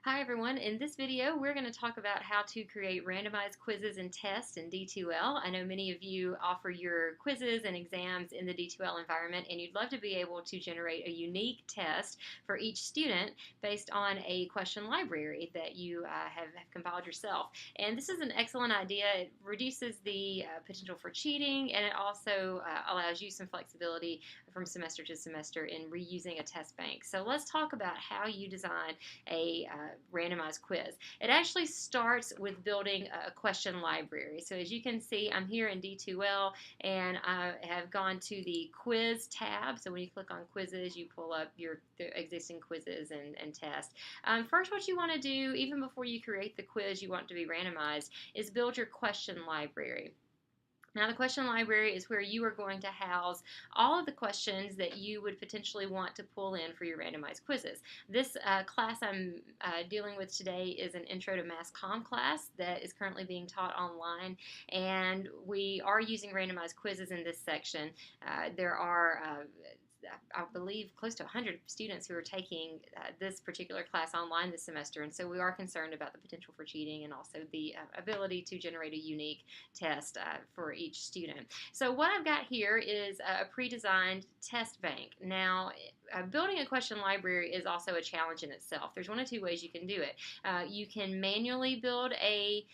Hi everyone, in this video we're going to talk about how to create randomized quizzes and tests in D2L. I know many of you offer your quizzes and exams in the D2L environment and you'd love to be able to generate a unique test for each student based on a question library that you have compiled yourself. And this is an excellent idea. It reduces the potential for cheating, and it also allows you some flexibility from semester to semester in reusing a test bank. So let's talk about how you design a randomized quiz. It actually starts with building a question library. So as you can see, I'm here in D2L and I have gone to the quiz tab. So when you click on quizzes, you pull up the existing quizzes and tests. First, what you want to do, even before you create the quiz you want to be randomized, is build your question library. Now, the question library is where you are going to house all of the questions that you would potentially want to pull in for your randomized quizzes. This class I'm dealing with today is an Intro to Mass Comm class that is currently being taught online, and we are using randomized quizzes in this section. There are I believe close to 100 students who are taking this particular class online this semester, and so we are concerned about the potential for cheating and also the ability to generate a unique test for each student. So what I've got here is a pre-designed test bank. Now, building a question library is also a challenge in itself. There's one of two ways you can do it. You can manually build a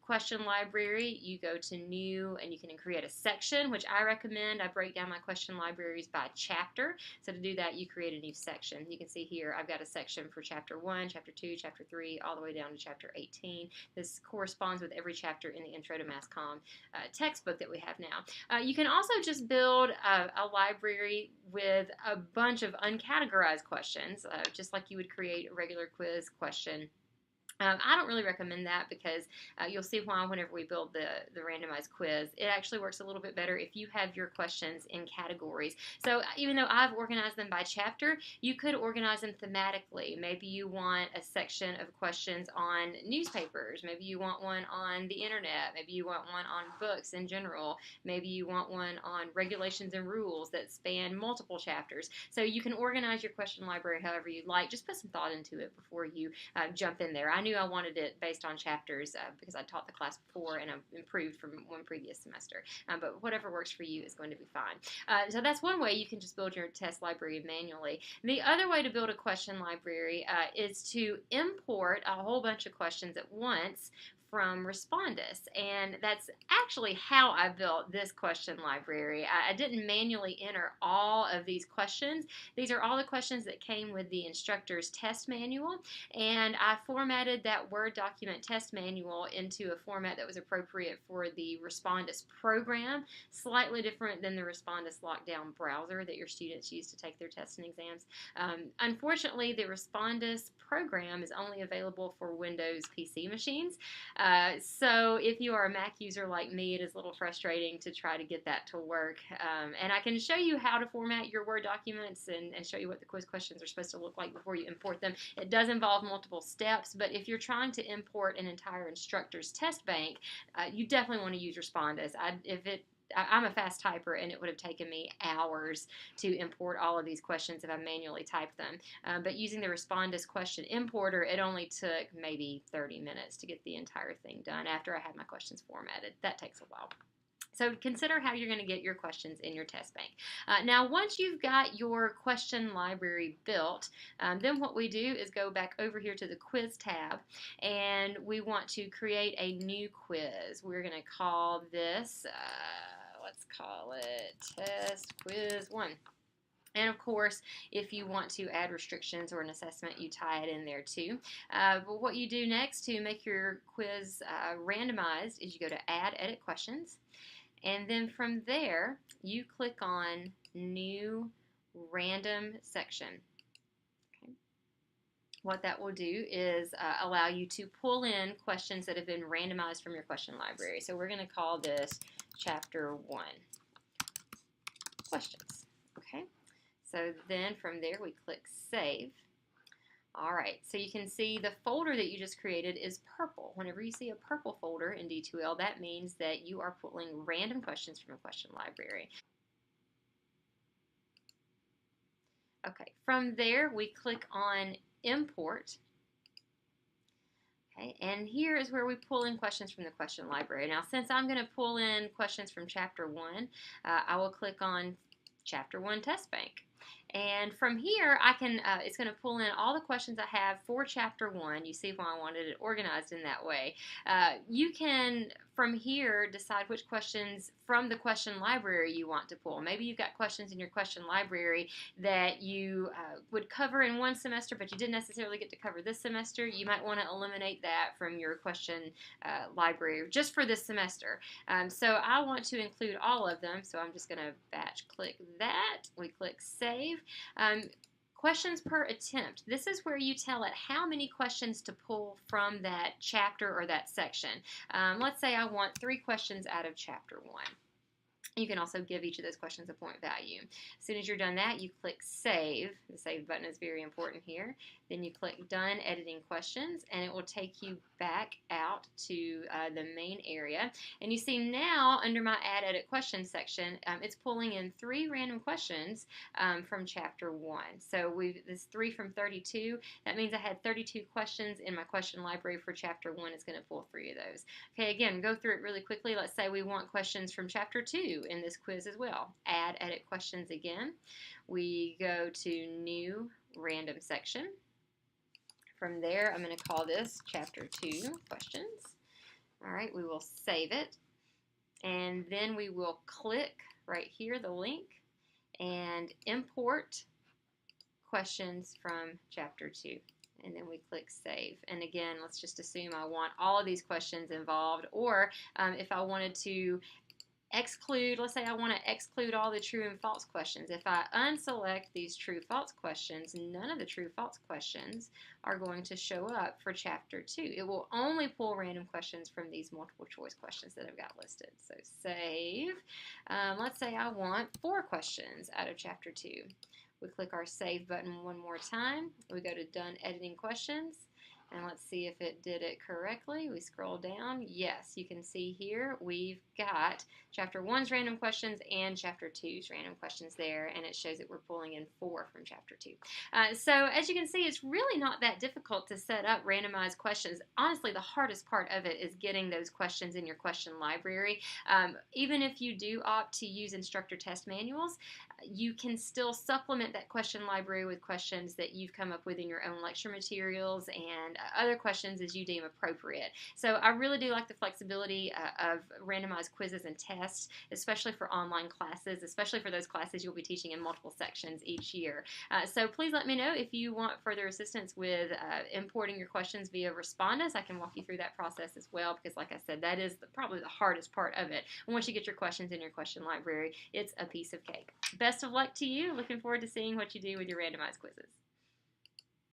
question library. You go to New and you can create a section, which I recommend. I break down my question libraries by chapter. So to do that, you create a new section. You can see here I've got a section for Chapter 1, Chapter 2, Chapter 3, all the way down to Chapter 18. This corresponds with every chapter in the Intro to Mass Comm textbook that we have now. You can also just build a library with a bunch of uncategorized questions, just like you would create a regular quiz question. I don't really recommend that because you'll see why whenever we build the randomized quiz. It actually works a little bit better if you have your questions in categories. So even though I've organized them by chapter, you could organize them thematically. Maybe you want a section of questions on newspapers. Maybe you want one on the internet. Maybe you want one on books in general. Maybe you want one on regulations and rules that span multiple chapters. So you can organize your question library however you like. Just put some thought into it before you jump in there. I knew I wanted it based on chapters because I taught the class before and I've improved from one previous semester. But whatever works for you is going to be fine. So that's one way you can just build your test library manually. The other way to build a question library is to import a whole bunch of questions at once from Respondus, and that's actually how I built this question library. I didn't manually enter all of these questions. These are all the questions that came with the instructor's test manual, and I formatted that Word document test manual into a format that was appropriate for the Respondus program, slightly different than the Respondus lockdown browser that your students use to take their tests and exams. Unfortunately, the Respondus program is only available for Windows PC machines. So if you are a Mac user like me, it is a little frustrating to try to get that to work. And I can show you how to format your Word documents and show you what the quiz questions are supposed to look like before you import them. It does involve multiple steps, but if you're trying to import an entire instructor's test bank, you definitely want to use Respondus. I'm a fast typer, and it would have taken me hours to import all of these questions if I manually typed them. But using the Respondus question importer, it only took maybe 30 minutes to get the entire thing done after I had my questions formatted. That takes a while. So consider how you're going to get your questions in your test bank. Now, once you've got your question library built, then what we do is go back over here to the quiz tab, and we want to create a new quiz. We're going to call this, let's call it Test Quiz 1. And of course, if you want to add restrictions or an assessment, you tie it in there too. But what you do next to make your quiz randomized is you go to Add Edit Questions. And then from there, you click on New Random Section. Okay. What that will do is allow you to pull in questions that have been randomized from your question library. So we're going to call this Chapter 1 Questions. Okay. So then from there, we click Save. All right, so you can see the folder that you just created is purple. Whenever you see a purple folder in D2L, that means that you are pulling random questions from a question library. Okay, from there, we click on Import, Okay, and here is where we pull in questions from the question library. Now, since I'm going to pull in questions from Chapter 1, I will click on Chapter 1 Test Bank. And from here, I can, it's going to pull in all the questions I have for Chapter 1. You see why I wanted it organized in that way. You can, from here, decide which questions from the question library you want to pull. Maybe you've got questions in your question library that you would cover in one semester, but you didn't necessarily get to cover this semester. You might want to eliminate that from your question library just for this semester. So I want to include all of them, so I'm just going to batch click that. We click Save. Questions per attempt. This is where you tell it how many questions to pull from that chapter or that section. Let's say I want 3 questions out of Chapter 1. You can also give each of those questions a point value. As soon as you're done that, you click Save. The Save button is very important here. Then you click Done Editing Questions, and it will take you back out to the main area. And you see now, under my Add Edit Questions section, it's pulling in 3 random questions from Chapter 1. So this 3 from 32. That means I had 32 questions in my question library for Chapter 1. It's going to pull 3 of those. Okay, again, go through it really quickly. Let's say we want questions from Chapter 2 in this quiz as well. Add Edit Questions again. We go to New Random Section. From there, I'm going to call this Chapter 2 Questions. All right, we will save it. And then we will click right here, the link, and import questions from Chapter 2. And then we click Save. And again, let's just assume I want all of these questions involved, or if I wanted to exclude, let's say I want to exclude all the true and false questions. If I unselect these true-false questions, none of the true-false questions are going to show up for Chapter 2. It will only pull random questions from these multiple choice questions that I've got listed. So save. Let's say I want 4 questions out of Chapter 2. We click our Save button one more time. We go to Done Editing Questions. And let's see if it did it correctly. We scroll down. Yes, you can see here we've got Chapter 1's random questions and Chapter 2's random questions there, and it shows that we're pulling in 4 from Chapter 2. So as you can see, it's really not that difficult to set up randomized questions. Honestly, the hardest part of it is getting those questions in your question library. Even if you do opt to use instructor test manuals, you can still supplement that question library with questions that you've come up with in your own lecture materials and other questions as you deem appropriate. So I really do like the flexibility of randomized quizzes and tests, especially for online classes, especially for those classes you'll be teaching in multiple sections each year. So please let me know if you want further assistance with importing your questions via Respondus. I can walk you through that process as well, because like I said, that is probably the hardest part of it. And once you get your questions in your question library, it's a piece of cake. Best of luck to you. Looking forward to seeing what you do with your randomized quizzes.